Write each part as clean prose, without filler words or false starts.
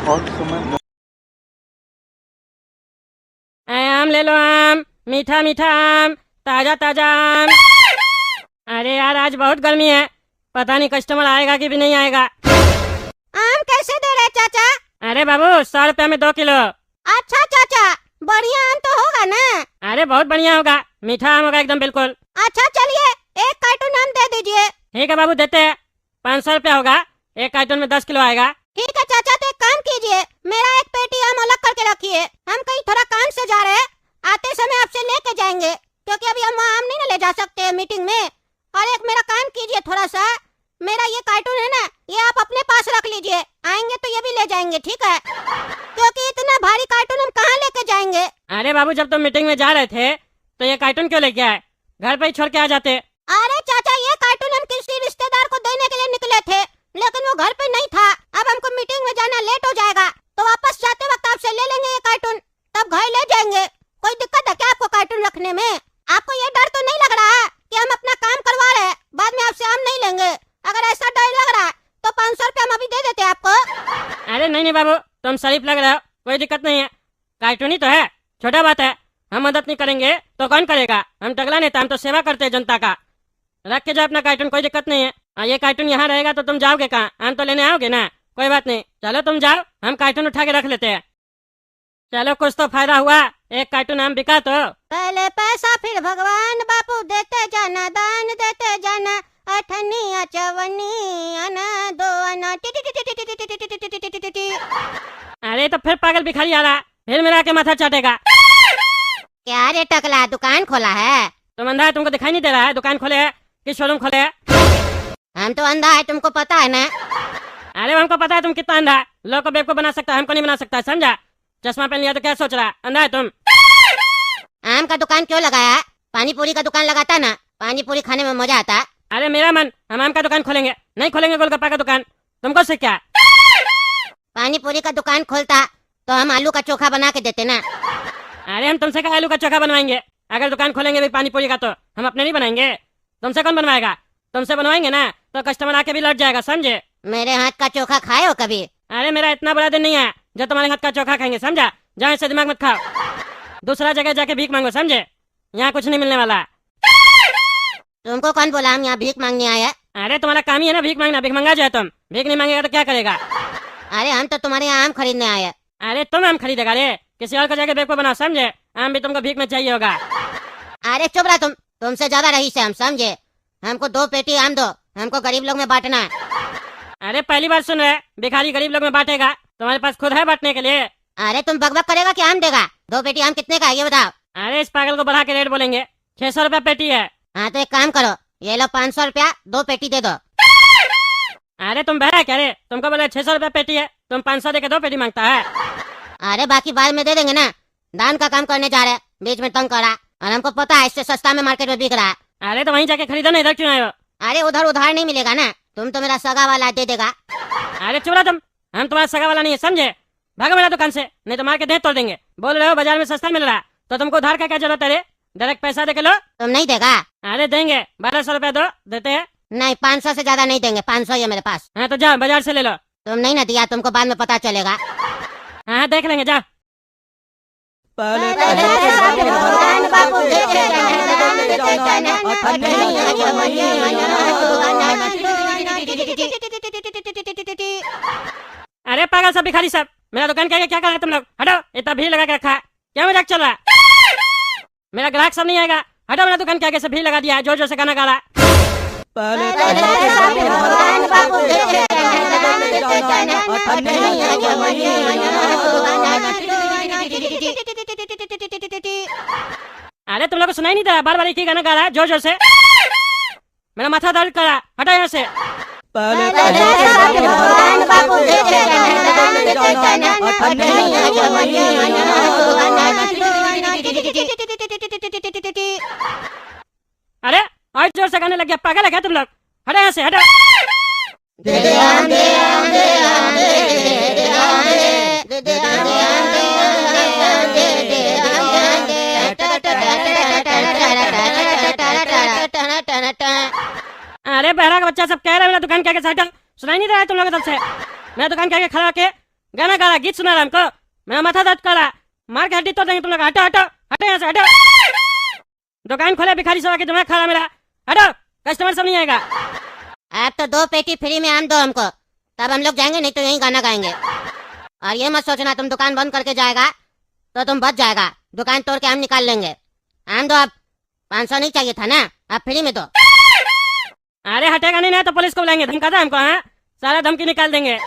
बहुत समय आम ले लो, आम मीठा मीठा आम, ताजा ताजा आम। अरे यार आज बहुत गर्मी है, पता नहीं कस्टमर आएगा कि भी नहीं आएगा। आम कैसे दे रहे चाचा? अरे बाबू 100 रुपया में 2 किलो। अच्छा चाचा, बढ़िया आम तो होगा ना? अरे बहुत बढ़िया होगा, मीठा आम होगा एकदम बिल्कुल। अच्छा चलिए, 1 कार्टून आम दे दीजिए। ठीक है बाबू देते हैं, 500 रुपया होगा, 1 कार्टून में 10 किलो आएगा। ठीक है चाचा, तो एक काम कीजिए, मेरा 1 पेटी आम अलग करके रखिए। हम कहीं थोड़ा काम से जा रहे हैं, आते समय आपसे लेके जाएंगे, क्योंकि अभी हम आम नहीं ना ले जा सकते हैं मीटिंग में। और एक मेरा काम कीजिए थोड़ा सा, मेरा ये कार्टून है ना, ये आप अपने पास रख लीजिए, आएंगे तो ये भी ले जाएंगे, ठीक है? क्योंकि इतना भारी कार्टून हम कहाँ लेके जाएंगे। अरे बाबू जब तुम मीटिंग में जा रहे थे तो ये कार्टून क्यों लेके आए, घर पे ही छोड़ के आ जाते। अरे चाचा, ये कार्टून हम किसी रिश्तेदार को देने के लिए निकले थे, लेकिन वो घर पे नहीं था। अब हमको मीटिंग में जाना लेट हो जाएगा, तो वापस जाते वक्त आपसे ले लेंगे ये कार्टून, तब घर ले जाएंगे। कोई दिक्कत है क्या आपको कार्टून रखने में? आपको ये डर तो नहीं लग रहा है कि हम अपना काम करवा रहे हैं, बाद में आपसे आम नहीं लेंगे? अगर ऐसा डर लग रहा है तो 500 रुपया हम अभी दे देते आपको। अरे नहीं नहीं बाबू, तुम शरीफ लग रहे हो, कोई दिक्कत नहीं है, कार्टून ही तो है, छोटा बात है। हम मदद नहीं करेंगे तो कौन करेगा? हम टगला नेता, हम तो सेवा करते हैं जनता का। रख के जाओ अपना कार्टून, कोई दिक्कत नहीं है। ये कार्टून यहाँ रहेगा तो तुम जाओगे कहाँ? आम तो लेने आओगे ना, कोई बात नहीं, चलो तुम जाओ, हम कार्टून उठा के रख लेते हैं। चलो कुछ तो फायदा हुआ, 1 कार्टून आम बिका तो। पहले पैसा फिर भगवान, बापू देते जाना, दान देते जाना, अठनी चवनी आना, 2 आना, अरे तो फिर पागल भिखारी आ रहा, फिर मेरा के माथा चाटेगा। क्या रे टकला, दुकान खोला है? तुम अंधा है, तुमको दिखाई नहीं दे रहा है दुकान खोले है कि शोरूम खोले है? हम तो अंधा है, तुमको पता है ना? अरे हमको पता है तुम कितना अंधा है, लोग को बेवकूफ बना सकता है, हमको नहीं बना सकता, समझा? चश्मा पहन लिया तो क्या सोच रहा, अंधा है तुम? आम का दुकान क्यों लगाया? पानी पूरी का दुकान लगाता ना, पानी पूरी खाने में मजा आता। अरे मेरा मन, हम आम का दुकान खोलेंगे, नहीं खोलेंगे गोलगप्पा का दुकान, तुमको से क्या? पानी पूरी का दुकान खोलता तो हम आलू का चोखा बना के देते ना। अरे हम तुमसे क्या आलू का चोखा बनवाएंगे? अगर दुकान खोलेंगे भी पानी पूरी का तो हम अपने नहीं बनाएंगे, तुमसे कौन बनवाएगा? तुमसे बनवाएंगे ना तो कस्टमर आके भी लौट जाएगा, समझे? मेरे हाथ का चोखा खाए हो कभी? अरे मेरा इतना बड़ा दिन नहीं है जो तुम्हारे हाथ का चोखा खाएंगे, समझा? जाओ ऐसे दिमाग मत खाओ, दूसरा जगह जाके भीख मांगो, समझे? यहाँ कुछ नहीं मिलने वाला। तुमको कौन बोला हम यहाँ भीख मांगने आए? अरे तुम्हारा काम ही है ना भीख मांगना, भीख मंगा जाए तुम, भीख नहीं मांगेगा तो क्या करेगा? अरे हम तो तुम्हारे यहाँ आम खरीदने आए। अरे तुम आम खरीदेगा रे, किसी और को जाके बेवकूफ बनाओ, समझे? आम भी तुमको भीख में चाहिए होगा। अरे चुप रहा तुम, तुमसे ज्यादा रईस है हम, समझे? हमको 2 पेटी आम दो, हमको गरीब लोग में बांटना है। अरे पहली बार सुन रहे, भिखारी गरीब लोग में बांटेगा? तुम्हारे पास खुद है बांटने के लिए? अरे तुम बकबक करेगा कि आम देगा? 2 पेटी आम कितने का है ये बताओ? अरे इस पागल को बढ़ा के रेट बोलेंगे, 600 रुपया पेटी है। हाँ तो एक काम करो, ये लो 500 रुपया, 2 पेटी दे दो। अरे तुम बहरा क्या रे, तुमको बोले 600 रुपया पेटी है, तुम 500 दे के 2 पेटी मांगता है? अरे बाकी बाद में दे देंगे ना, दान का काम करने जा रहे, बीच में तंग करा, और हमको पता है इससे सस्ता में मार्केट में बिक रहा है। अरे तो वहीं जाके खरीदो ना, इधर क्यों आए हो? अरे उधर उधार नहीं मिलेगा ना, तुम तो मेरा सगा वाला दे देगा। अरे चुप रहो तुम, हम तुम्हारा सगा वाला नहीं है, समझे? भागो मेरा दुकान से, नहीं तो मार के देह तोड़ देंगे। बोल रहे हो बाजार में सस्ता मिल रहा है तो तुमको उधार का क्या जरूरत है रे? डायरेक्ट पैसा दे के लो। तुम नहीं देगा? अरे देंगे, 1200 रुपया दो, देते हैं। नहीं 500 से ज्यादा नहीं देंगे, 500 ही है मेरे पास। हाँ तो जाओ बाजार से ले लो। तुम नहीं ना दिया, तुमको बाद में पता चलेगा। हाँ देख लेंगे, जाओ। अरे पागल सब भिखारी सब, मेरा दुकान क्या क्या कर रहे हैं तुम लोग? हटो, इतना भीड़ लगा के रखा है, क्या मजाक चल रहा है? मेरा ग्राहक सब नहीं आएगा, हटो मेरा दुकान के आगे से भीड़ लगा दिया है, जोर जोर से गाना गा रहा है। अरे तुम लोग को सुनाई नहीं दे रहा, बार बार एक ही गाना गा रहा है जोर जोर से, मेरा माथा दर्द कर रहा है, हटो यहाँ से। अरे और जोर से गाने लग गया, पागल है क्या तुम लोग? हटो यहाँ से, हटो। अरे बहरा का बच्चा सब कह रहा है मेरा दुकान के आगे से हटो, सुनाई नहीं दे रहा है तुम लोगों की तरफ से? मेरा दुकान के आगे खड़ा होके गाना गा रहा, गीत सुना रहा हमको। मेरा माथा दर्द कर रहा, मार के हड्डी तोड़ देंगे तुम लोग। हटो हटो हटो यहाँ से, हटो। दुकान खोले भिखारी सब आके दिमाग खा रहा मेरा। हटो, कस्टमर सब नहीं आएगा। आप तो 2 पेटी फ्री में आम दो हमको, तब हम लोग जाएंगे, नहीं तो यहीं गाना गाएंगे। और ये मत सोचना तुम दुकान बंद करके जाएगा तो तुम बच जाएगा, दुकान तोड़ के हम निकाल लेंगे। आम दो आप, 500 नहीं चाहिए था ना, आप फ्री में दो। अरे हटेगा नहीं ना तो पुलिस को बुलाएंगे, धमकाता हमको। हाँ, सारा धमकी निकाल देंगे।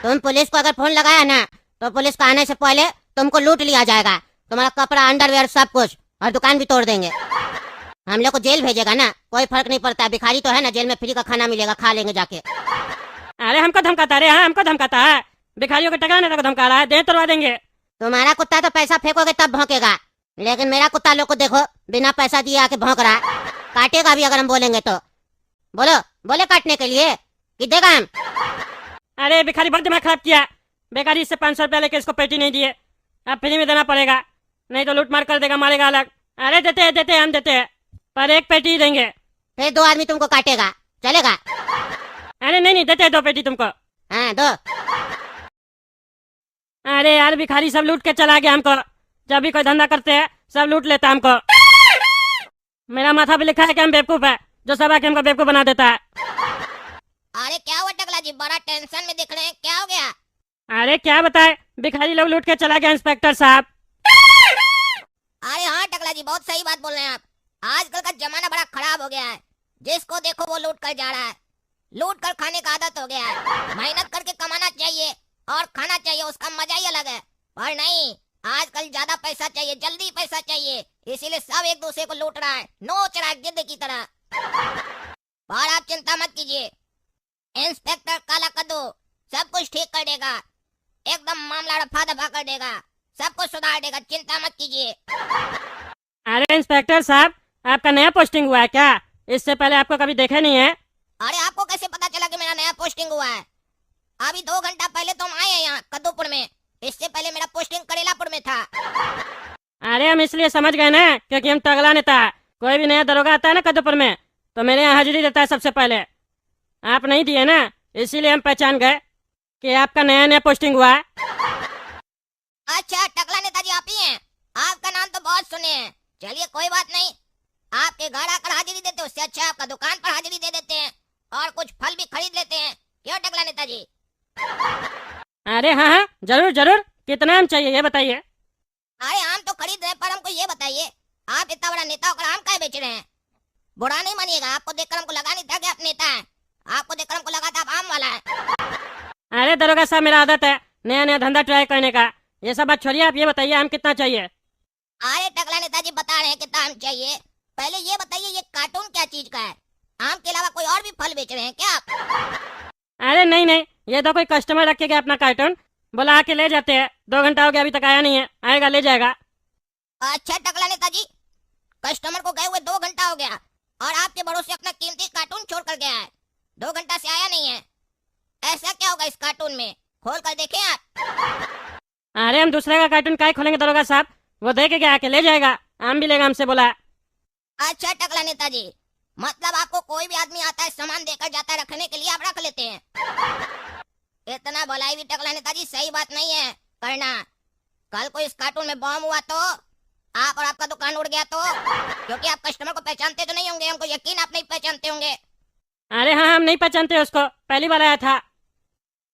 तुम पुलिस को अगर फोन लगाया ना तो पुलिस को आने से पहले तुमको लूट लिया जाएगा, तुम्हारा कपड़ा, अंडरवेयर, सब कुछ, और दुकान भी तोड़ देंगे। हम लोग को जेल भेजेगा ना, कोई फर्क नहीं पड़ता, भिखारी तो है ना, जेल में फ्री का खाना मिलेगा, खा लेंगे जाके। अरे हमको धमकाता है, हाँ हमको धमकाता है, भिखारियों को टकराने तक धमका रहा है, दे तोड़वा देंगे। तुम्हारा कुत्ता तो पैसा फेंकोगे तब भौंकेगा, लेकिन मेरा कुत्ता लोग को देखो, बिना पैसा दिए आके भौंक रहा, काटेगा भी अगर हम बोलेंगे तो। बोलो, बोले काटने के लिए कि देगा हम? अरे भिखारी बहुत दिमाग खराब किया, बेकारी इससे 500 रुपया लेके इसको पेटी नहीं दिए, अब फ्री में देना पड़ेगा, नहीं तो लूट मार कर देगा, मारेगा अलग। अरे देते हैं हम देते हैं, पर 1 पेटी ही देंगे। फिर 2 आदमी तुमको काटेगा, चलेगा? अरे नहीं देते हैं 2 पेटी तुमको। हाँ दो। अरे यार भिखारी सब लूट के चला गया हमको, जब भी कोई धंधा करते हैं सब लूट लेता हमको। मेरा माथा पे लिखा है कि हम बेवकूफ है, जो सब आके हमको बेवकूफ बना देता है। अरे क्या हुआ टकला जी, बड़ा टेंशन में दिख रहे हैं, क्या हो गया? अरे क्या बताए, भिखारी लोग लूट के चला गया इंस्पेक्टर साहब। अरे हाँ टकला जी, बहुत सही बात बोल रहे हैं आप। आजकल का जमाना बड़ा खराब हो गया है, जिसको देखो वो लूट कर जा रहा है, लूट कर खाने का आदत हो गया है। मेहनत करके कमाना चाहिए और खाना चाहिए, उसका मजा ही अलग है। पर नहीं, आजकल ज्यादा पैसा चाहिए, जल्दी पैसा चाहिए, इसीलिए सब एक दूसरे को लूट रहा है, नोच रहा है गिद्ध की तरह। पर आप चिंता मत कीजिए, इंस्पेक्टर काला कद्दू सब कुछ ठीक कर देगा, एकदम मामला रफा दफा कर देगा, सब कुछ सुधार देगा, चिंता मत कीजिए। अरे इंस्पेक्टर साहब, आपका नया पोस्टिंग हुआ है क्या? इससे पहले आपको कभी देखा नहीं है? अरे आपको कैसे पता चला कि मेरा नया पोस्टिंग हुआ है? अभी 2 घंटा पहले तुम आए हैं यहाँ कद्दूपुर में, इससे पहले मेरा पोस्टिंग करेलापुर में था। अरे हम इसलिए समझ गए ना, क्योंकि हम तगड़ा नेता है, कोई भी नया दरोगा आता है ना कद्दूपुर में तो मेरे यहाँ हाजिरी देता है सबसे पहले। आप नहीं दिए ना, इसीलिए हम पहचान गए कि आपका नया पोस्टिंग हुआ है। अच्छा टकला नेताजी आप ही हैं, आपका नाम तो बहुत सुने हैं। चलिए कोई बात नहीं, आपके घर आकर हाजिरी देते, उससे अच्छा आपका दुकान पर हाजिरी दे देते हैं और कुछ फल भी खरीद लेते हैं, क्यों टकला नेताजी? अरे हाँ जरूर जरूर, कितना आम चाहिए ये बताइए। अरे आम तो खरीद रहे, पर हमको ये बताइए, आप इतना बड़ा नेता होकर आम काहे बेच रहे हैं? बुरा नहीं मानिएगा, आपको देखकर हमको लगा नहीं था कि आप नेता हैं, आपको देखकर हमको लगा था आप आम वाला है। अरे दरोगा साहब, मेरा आदत है नया धंधा ट्राई करने का, ये सब बात छोड़िए, आप ये बताइए आम कितना चाहिए? अरे टकला नेताजी बता रहे हैं कितना आम चाहिए, पहले ये बताइए ये कार्टून क्या चीज का है? आम के अलावा कोई और भी फल बेच रहे हैं क्या आप? अरे नहीं, ये तो कोई कस्टमर रख के गया अपना कार्टून, बोला आके ले जाते हैं, 2 घंटा हो गया अभी तक आया नहीं है, आएगा ले जाएगा। अच्छा टकला नेताजी, कस्टमर को गए हुए 2 घंटा हो गया और आपके भरोसे अपना कीमती कार्टून छोड़ कर गया है, 2 घंटा से आया नहीं है, ऐसा क्या होगा इस कार्टून में? खोल कर देखें आप। अरे हम दूसरे का कार्टून काहे खोलेंगे दरोगा साहब, वो दे के गया, आके ले जाएगा, आम भी लेगा हमसे बोला। अच्छा टकला नेताजी, मतलब आपको कोई भी आदमी आता है सामान देकर जाता है, रखने के लिए आप रख लेते हैं? इतना भलाई भी टकला नेताजी सही बात नहीं है करना, कल को इस कार्टून में बम हुआ तो आप और आपका दुकान उड़ गया तो, क्योंकि आप कस्टमर को पहचानते तो नहीं होंगे, हमको यकीन आप नहीं पहचानते होंगे। अरे हाँ, हम नहीं पहचानते उसको, पहली बार आया था,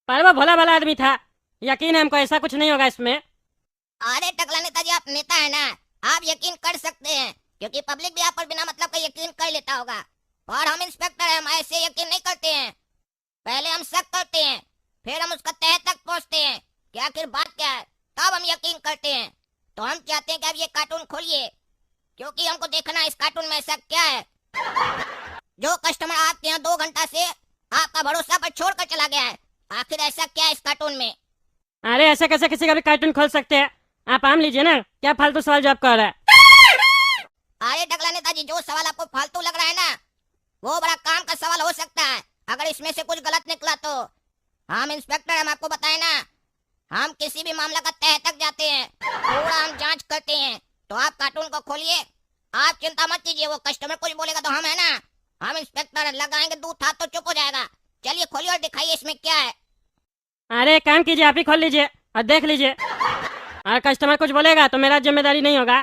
पर वो भोला भाला आदमी था, यकीन है हमको ऐसा कुछ नहीं होगा इसमें। अरे टकला नेताजी, आप नेता है ना, आप यकीन कर सकते हैं, क्योंकि पब्लिक भी आप पर बिना मतलब का यकीन कर लेता होगा, और हम इंस्पेक्टर हैं, हम ऐसे यकीन नहीं करते हैं, पहले हम शक करते हैं, फिर हम उसका तह तक पहुंचते हैं कि आखिर बात क्या है, तब हम यकीन करते हैं। तो हम चाहते हैं कि आप ये कार्टून खोलिए, क्योंकि हमको देखना है इस कार्टून में ऐसा क्या है जो कस्टमर आपके यहाँ 2 घंटा से आपका भरोसा पर छोड़कर चला गया है, आखिर ऐसा क्या है इस कार्टून में? अरे ऐसे कैसे किसी का भी कार्टून खोल सकते हैं, आप आम लीजिए ना, क्या फालतू सवाल जवाब कर रहा है? अरे टकला नेताजी, जो सवाल आपको फालतू लग रहा है ना, वो बड़ा काम का सवाल हो सकता है, अगर इसमें से कुछ गलत निकला तो। हम इंस्पेक्टर, हम आपको बताए ना, हम किसी भी मामला का तह तक जाते हैं, पूरा हम जांच करते हैं। तो आप कार्टून को खोलिए, आप चिंता मत कीजिए, वो कस्टमर कुछ बोलेगा तो हम है ना, हम इंस्पेक्टर लगाएंगे दूध हाथ तो चुप हो जाएगा। चलिए खोलिए और दिखाइए इसमें क्या है। अरे एक काम कीजिए, आप ही खोल लीजिए और देख लीजिए। और कस्टमर कुछ बोलेगा तो मेरा जिम्मेदारी नहीं होगा।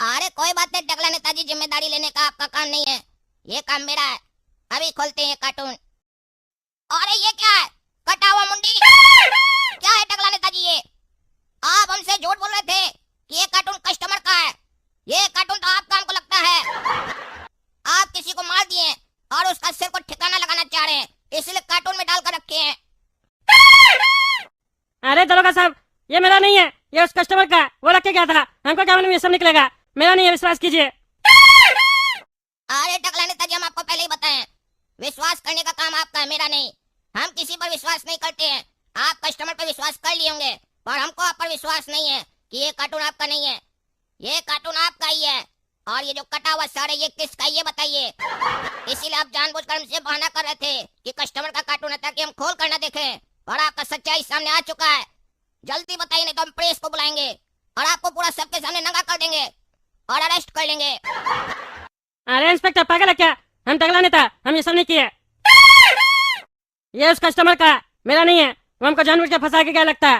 अरे कोई बात नहीं टकला नेताजी, जिम्मेदारी लेने का आपका काम नहीं है, ये काम मेरा है। अभी खोलते हैं कार्टून। अरे ये क्या है, कटा हुआ मुंडी? क्या है टकला नेताजी ये? आप हमसे झूठ बोल रहे थे कि ये कार्टून कस्टमर का है। ये कार्टून तो आपका हमको लगता है। आप किसी को मार दिए और उसका सिर को ठिकाना लगाना चाह रहे हैं, इसलिए कार्टून में डालकर रखे हैं। अरे दरोगा साहब, ये मेरा नहीं है, ये उस कस्टमर का, वो रख के गया था। हमको क्या मालूम ये सब निकलेगा, मेरा नहीं है, विश्वास कीजिए। अरे टकला नेताजी, हम आपको पहले ही बताएं, विश्वास करने का काम आपका है, मेरा नहीं। हम किसी पर विश्वास नहीं करते हैं। आप कस्टमर पर विश्वास कर लिए होंगे, पर हमको आप पर विश्वास नहीं है कि ये कार्टून आपका नहीं है। ये कार्टून आपका ही है। और ये जो कटा हुआ सर है, ये किसका, ये बताइए। इसीलिए आप जानबूझकर हमसे बहाना कर रहे थे कि कस्टमर का कार्टून है, ताकि हम खोल कर न देखें। और आपका सच्चाई सामने आ चुका है। जल्दी बताइए, नहीं तो हम प्रेस को बुलाएंगे और आपको पूरा सबके सामने नंगा कर देंगे और अरेस्ट कर लेंगे। अरे इंस्पेक्टर, पागल है क्या? हम टकला नेता, हम ये सब नहीं किए। ये उस कस्टमर का, मेरा नहीं है। वो हमको जानबूझ के फंसा के गया लगता है।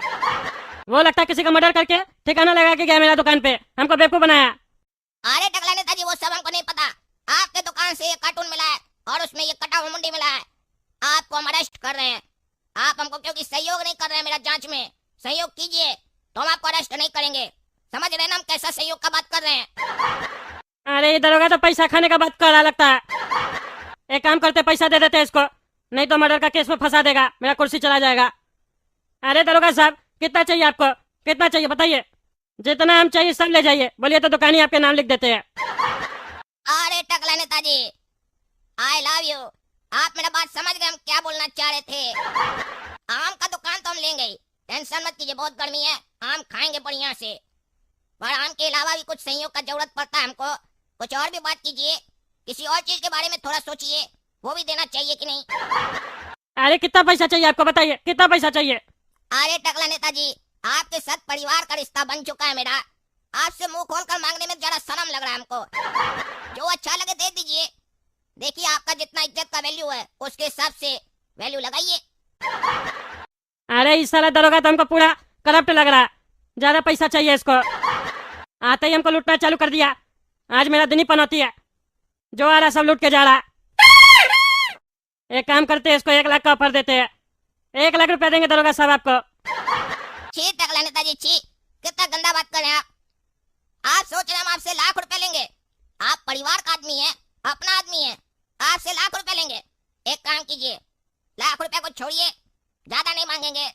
वो लगता है किसी का मर्डर करके ठिकाना लगा के गया मेरा दुकान पे, हमको बेवकूफ बनाया। अरे टकला नेताजी, वो सब हमको नहीं पता। आपके दुकान से ये कार्टून मिला है और उसमें ये कटा हुआ मुंडी मिला है। आपको हम अरेस्ट कर रहे हैं। आप हमको क्योंकि सहयोग नहीं कर रहे हैं मेरा जांच में, सहयोग कीजिए तो हम आपको अरेस्ट नहीं करेंगे। समझ रहे हैं ना हम कैसा सहयोग का बात कर रहे हैं? अरे ये दरोगा तो पैसा खाने का बात कर रहा लगता है। एक काम करते, पैसा दे देते इसको, नहीं तो मर्डर का केस में फंसा देगा, मेरा कुर्सी चला जाएगा। अरे दरोगा साहब, कितना चाहिए आपको, कितना चाहिए बताइए? जितना हम चाहिए सब ले जाइए, बोलिए तो दुकानी आपके नाम लिख देते हैं। अरे टकला नेताजी, आई लव यू। आप मेरा बात समझ गए हम क्या बोलना चाह रहे थे। आम का दुकान तो हम लेंगे ही, टेंशन मत कीजिए। बहुत गर्मी है, आम खाएंगे बढ़िया से। पर आम के अलावा भी कुछ सहयोग का जरूरत पड़ता है हमको। कुछ और भी बात कीजिए, किसी और चीज के बारे में थोड़ा सोचिए, वो भी देना चाहिए कि नहीं? अरे कितना पैसा चाहिए आपको बताइए, कितना पैसा चाहिए? अरे टकला नेताजी, आपके साथ परिवार का रिश्ता बन चुका है मेरा। आपसे मुंह खोलकर मांगने में जरा शर्म लग रहा है हमको। जो अच्छा लगे दे दीजिए। देखिए आपका जितना इज्जत का वैल्यू है, उसके हिसाब से वैल्यू लगाइए। अरे इस साला दरोगा तो हमको पूरा करप्ट लग रहा है। ज्यादा पैसा चाहिए इसको, आते ही हमको लूटना चालू कर दिया। आज मेरा दिन ही पनौती है, जो आ रहा सब लूट के जा रहा। एक काम करते हैं, इसको 1 लाख का ऑफर देते हैं। 1 लाख रुपया देंगे दरोगा साहब आपको। छी टकला नेताजी छी, कितना गंदा बात कर रहे हैं आप। आप सोच रहे हैं हम आपसे लाख रुपए लेंगे? आप परिवार का आदमी है, अपना आदमी है, आपसे लाख रुपए लेंगे? एक काम कीजिए, लाख रुपए को छोड़िए, ज्यादा नहीं मांगेंगे।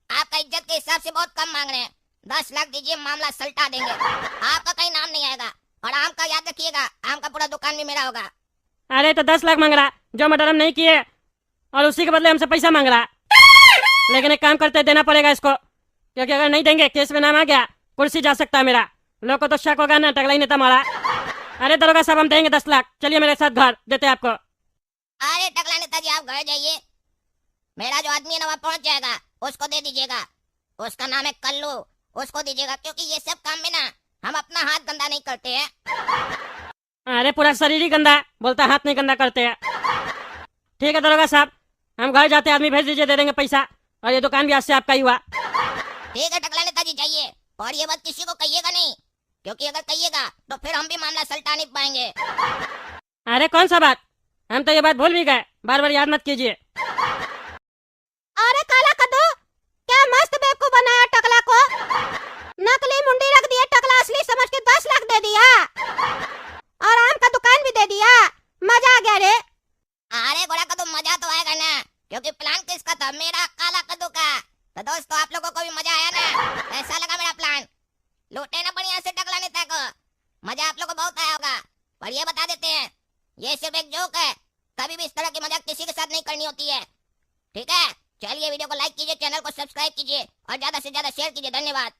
आपका इज्जत के हिसाब से बहुत कम मांग रहे हैं। 10 लाख दीजिए, मामला सलटा देंगे। आपका कहीं नाम नहीं आएगा। और आम का याद रखिएगा, आम का पूरा दुकान भी मेरा होगा। अरे तो 10 लाख मांग रहा, जो मर्डर हम नहीं किए, और उसी के बदले हमसे पैसा मांग रहा। लेकिन एक काम करते, देना पड़ेगा इसको, क्योंकि अगर नहीं देंगे केस में नाम आ गया, कुर्सी जा सकता है मेरा। लोग को तो शक होगा ना, टकला ही नेता मारा। अरे दरोगा साहब, हम देंगे 10 लाख। चलिए मेरे साथ घर, देते आपको। अरे टकला नेताजी, आप घर जाइए, मेरा जो आदमी है ना वहाँ पहुँच जाएगा, उसको दे दीजिएगा। उसका नाम है कल्लू, उसको दीजिएगा। क्योंकि ये सब काम में ना हम अपना हाथ गंदा नहीं करते हैं। अरे पूरा शरीर ही गंदा है, बोलता हाथ नहीं गंदा करते हैं। ठीक है दरोगा साहब, हम घर जाते, आदमी भेज दीजिए, दे देंगे पैसा। और ये दुकान भी आज से आपका ही हुआ। ठीक है टकला नेताजी, जाइए। और ये बात किसी को कहिएगा नहीं, क्योंकि अगर कहिएगा तो फिर हम भी मामला सलटा नहीं पाएंगे। अरे कौन सा बात, हम तो ये बात भूल भी गए, बार बार याद मत कीजिए। अरे काला कद्दू, क्या मस्त बेवकूफ बनाया टकला को। नकली मुंडी रख दिया, टकला असली समझ के 10 लाख दे दिया और आम का दुकान भी दे दिया। मजा आ गया रे। अरे गोरा कद्दू, मजा तो आएगा ना, क्योंकि प्लान किसका था? मेरा, काला कद्दू का। तो दोस्तों, आप लोगों को भी मजा आया ना? कैसा लगा मेरा प्लान? लूटे ना बढ़िया से टकला नेता को। मजा आप लोगों को बहुत आया होगा। पर ये बता देते हैं, ये सिर्फ एक जोक है। कभी भी इस तरह की मजाक किसी के साथ नहीं करनी होती है, ठीक है? चलिए वीडियो को लाइक कीजिए, चैनल को सब्सक्राइब कीजिए और ज्यादा से ज्यादा शेयर कीजिए। धन्यवाद।